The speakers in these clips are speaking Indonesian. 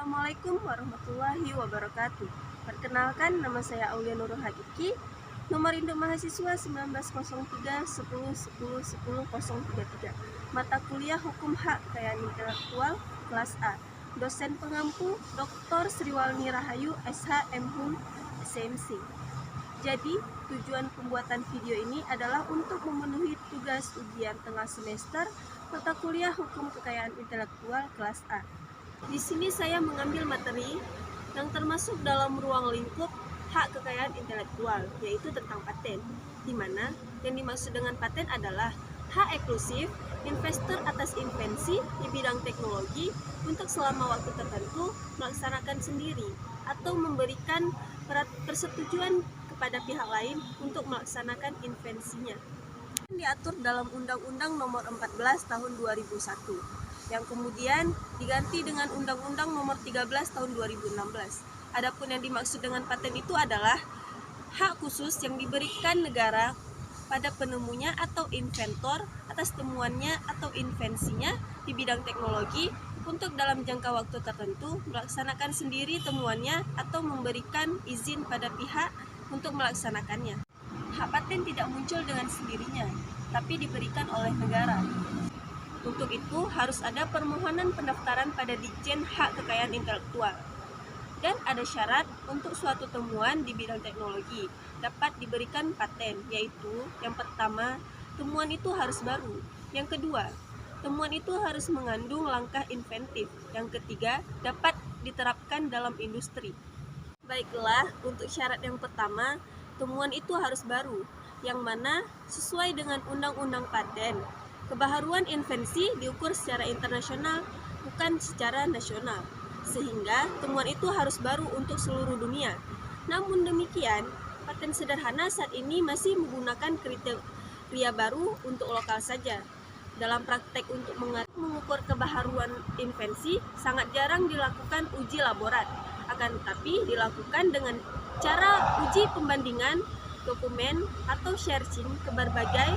Assalamualaikum warahmatullahi wabarakatuh. Perkenalkan, nama saya Aulia Nurul Hakiki, nomor induk mahasiswa 1903 10 10 10 033. Mata kuliah Hukum Hak Kekayaan Intelektual kelas A. Dosen pengampu Dr. Sriwalni Rahayu SH MHum SMC. Jadi, tujuan pembuatan video ini adalah untuk memenuhi tugas ujian tengah semester mata kuliah Hukum Kekayaan Intelektual kelas A. Di sini saya mengambil materi yang termasuk dalam ruang lingkup hak kekayaan intelektual, yaitu tentang paten, di mana yang dimaksud dengan paten adalah hak eksklusif investor atas invensi di bidang teknologi untuk selama waktu tertentu melaksanakan sendiri atau memberikan persetujuan kepada pihak lain untuk melaksanakan invensinya. Diatur dalam Undang-Undang Nomor 14 Tahun 2001 yang kemudian diganti dengan Undang-Undang Nomor 13 Tahun 2016. Adapun yang dimaksud dengan paten itu adalah hak khusus yang diberikan negara pada penemunya atau inventor atas temuannya atau invensinya di bidang teknologi untuk dalam jangka waktu tertentu melaksanakan sendiri temuannya atau memberikan izin pada pihak untuk melaksanakannya. Hak paten tidak muncul dengan sendirinya, tapi diberikan oleh negara. Untuk itu harus ada permohonan pendaftaran pada Ditjen Hak Kekayaan Intelektual. Dan ada syarat untuk suatu temuan di bidang teknologi dapat diberikan paten, yaitu yang pertama, temuan itu harus baru. Yang kedua, temuan itu harus mengandung langkah inventif. Yang ketiga, dapat diterapkan dalam industri. Baiklah, untuk syarat yang pertama, temuan itu harus baru, yang mana sesuai dengan Undang-Undang Paten. Kebaharuan invensi diukur secara internasional, bukan secara nasional, sehingga temuan itu harus baru untuk seluruh dunia. Namun demikian, paten sederhana saat ini masih menggunakan kriteria baru untuk lokal saja. Dalam praktek untuk mengukur kebaharuan invensi, sangat jarang dilakukan uji laborat, akan tetapi dilakukan dengan cara uji pembandingan dokumen atau searching ke berbagai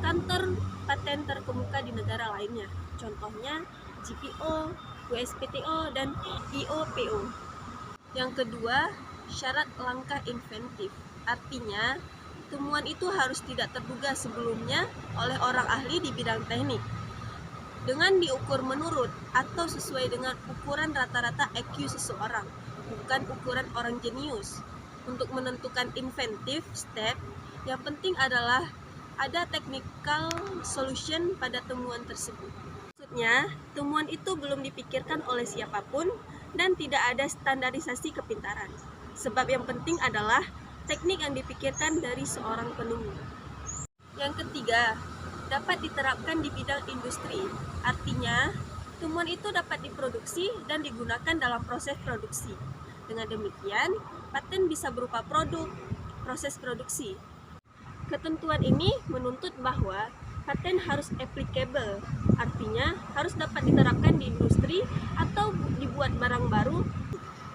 kantor paten terkemuka di negara lainnya. Contohnya GPO, USPTO, dan IOPO. Yang kedua, syarat langkah inventif. Artinya, temuan itu harus tidak terduga sebelumnya oleh orang ahli di bidang teknik, dengan diukur menurut atau sesuai dengan ukuran rata-rata IQ seseorang, bukan ukuran orang jenius. Untuk menentukan inventive step, yang penting adalah ada technical solution pada temuan tersebut. Maksudnya, temuan itu belum dipikirkan oleh siapapun dan tidak ada standarisasi kepintaran. Sebab yang penting adalah teknik yang dipikirkan dari seorang penemu. Yang ketiga, dapat diterapkan di bidang industri. Artinya, temuan itu dapat diproduksi dan digunakan dalam proses produksi. Dengan demikian, paten bisa berupa produk, proses produksi. Ketentuan ini menuntut bahwa paten harus applicable, artinya harus dapat diterapkan di industri atau dibuat barang baru,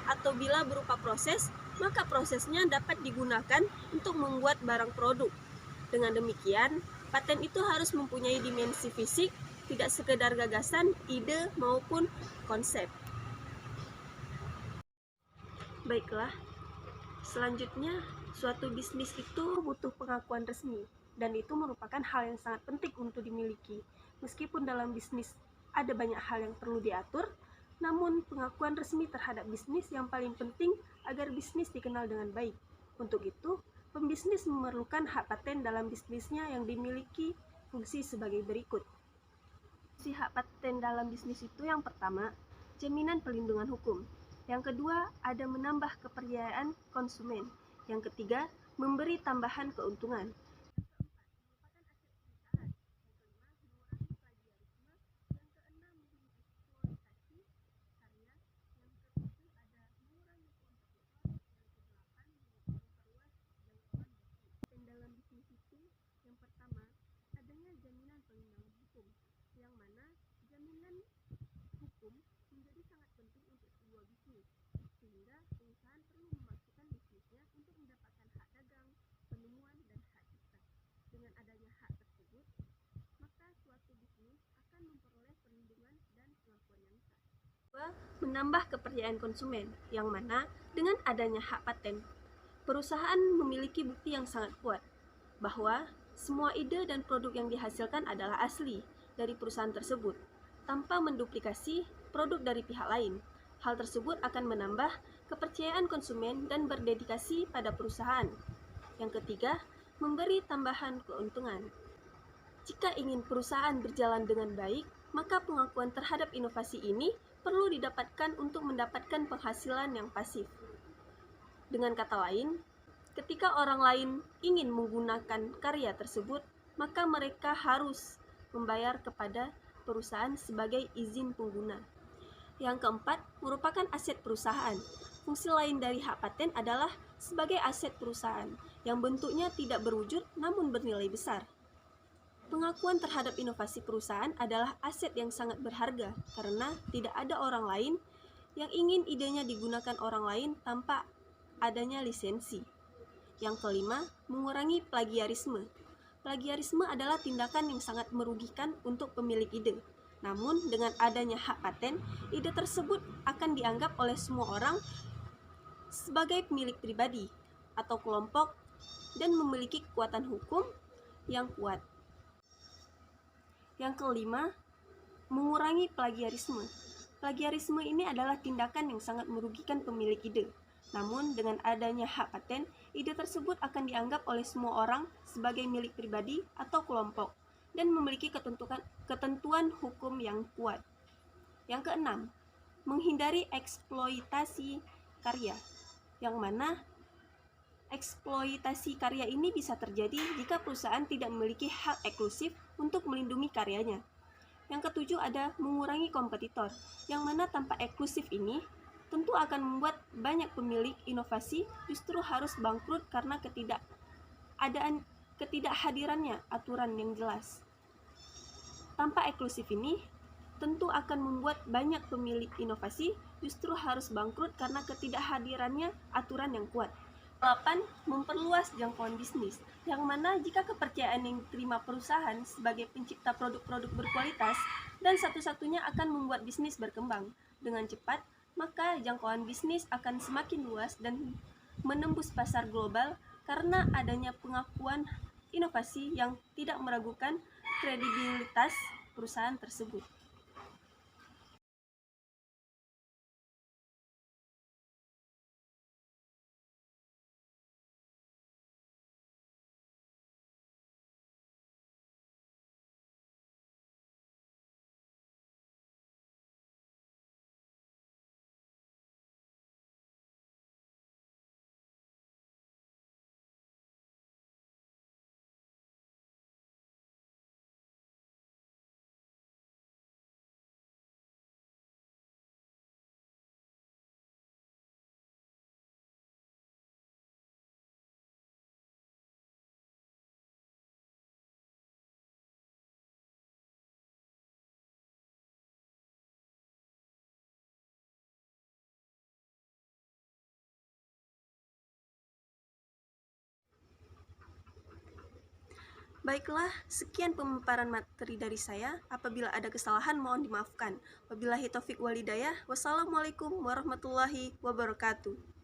atau bila berupa proses, maka prosesnya dapat digunakan untuk membuat barang produk. Dengan demikian, paten itu harus mempunyai dimensi fisik, tidak sekedar gagasan, ide, maupun konsep. Baiklah, selanjutnya, suatu bisnis itu butuh pengakuan resmi, dan itu merupakan hal yang sangat penting untuk dimiliki. Meskipun dalam bisnis ada banyak hal yang perlu diatur, namun pengakuan resmi terhadap bisnis yang paling penting agar bisnis dikenal dengan baik. Untuk itu, pembisnis memerlukan hak paten dalam bisnisnya yang dimiliki fungsi sebagai berikut. Fungsi hak paten dalam bisnis itu yang pertama, jaminan perlindungan hukum. Yang kedua, ada menambah kepercayaan konsumen. Yang ketiga, memberi tambahan keuntungan. Dalam bisnis itu, yang pertama, adanya jaminan perlindungan hukum, yang mana jaminan hukum menjadi sangat penting untuk sebuah bisnis, sehingga perusahaan perlu memastikan bisnisnya untuk mendapatkan hak dagang, penemuan, dan hak menambah kepercayaan konsumen, yang mana dengan adanya hak paten, perusahaan memiliki bukti yang sangat kuat bahwa semua ide dan produk yang dihasilkan adalah asli dari perusahaan tersebut, tanpa menduplikasi produk dari pihak lain. Hal tersebut akan menambah kepercayaan konsumen dan berdedikasi pada perusahaan. Yang ketiga, memberi tambahan keuntungan. Jika ingin perusahaan berjalan dengan baik, maka pengakuan terhadap inovasi ini perlu didapatkan untuk mendapatkan penghasilan yang pasif. Dengan kata lain, ketika orang lain ingin menggunakan karya tersebut, maka mereka harus membayar kepada perusahaan sebagai izin pengguna. Yang keempat, merupakan aset perusahaan. Fungsi lain dari hak paten adalah sebagai aset perusahaan yang bentuknya tidak berwujud namun bernilai besar. Pengakuan terhadap inovasi perusahaan adalah aset yang sangat berharga karena tidak ada orang lain yang ingin idenya digunakan orang lain tanpa adanya lisensi. Yang kelima, mengurangi plagiarisme. Plagiarisme adalah tindakan yang sangat merugikan untuk pemilik ide. Namun, dengan adanya hak paten, ide tersebut akan dianggap oleh semua orang sebagai pemilik pribadi atau kelompok dan memiliki kekuatan hukum yang kuat. Yang kelima, mengurangi plagiarisme. Plagiarisme ini adalah tindakan yang sangat merugikan pemilik ide. Namun, dengan adanya hak paten, ide tersebut akan dianggap oleh semua orang sebagai milik pribadi atau kelompok dan memiliki ketentuan hukum yang kuat. Yang keenam, menghindari eksploitasi karya, yang mana eksploitasi karya ini bisa terjadi jika perusahaan tidak memiliki hak eksklusif untuk melindungi karyanya. Yang ketujuh ada mengurangi kompetitor, yang mana tanpa eksklusif ini tentu akan membuat banyak pemilik inovasi justru harus bangkrut karena ketidakhadirannya aturan yang jelas. Tanpa eksklusif ini tentu akan membuat banyak pemilik inovasi justru harus bangkrut karena ketidakhadirannya aturan yang kuat. 8. Memperluas jangkauan bisnis, yang mana jika kepercayaan yang diterima perusahaan sebagai pencipta produk-produk berkualitas dan satu-satunya akan membuat bisnis berkembang dengan cepat, maka jangkauan bisnis akan semakin luas dan menembus pasar global karena adanya pengakuan inovasi yang tidak meragukan kredibilitas perusahaan tersebut. Baiklah, sekian pemaparan materi dari saya. Apabila ada kesalahan mohon dimaafkan. Wabillahi taufik walhidayah. Wassalamualaikum warahmatullahi wabarakatuh.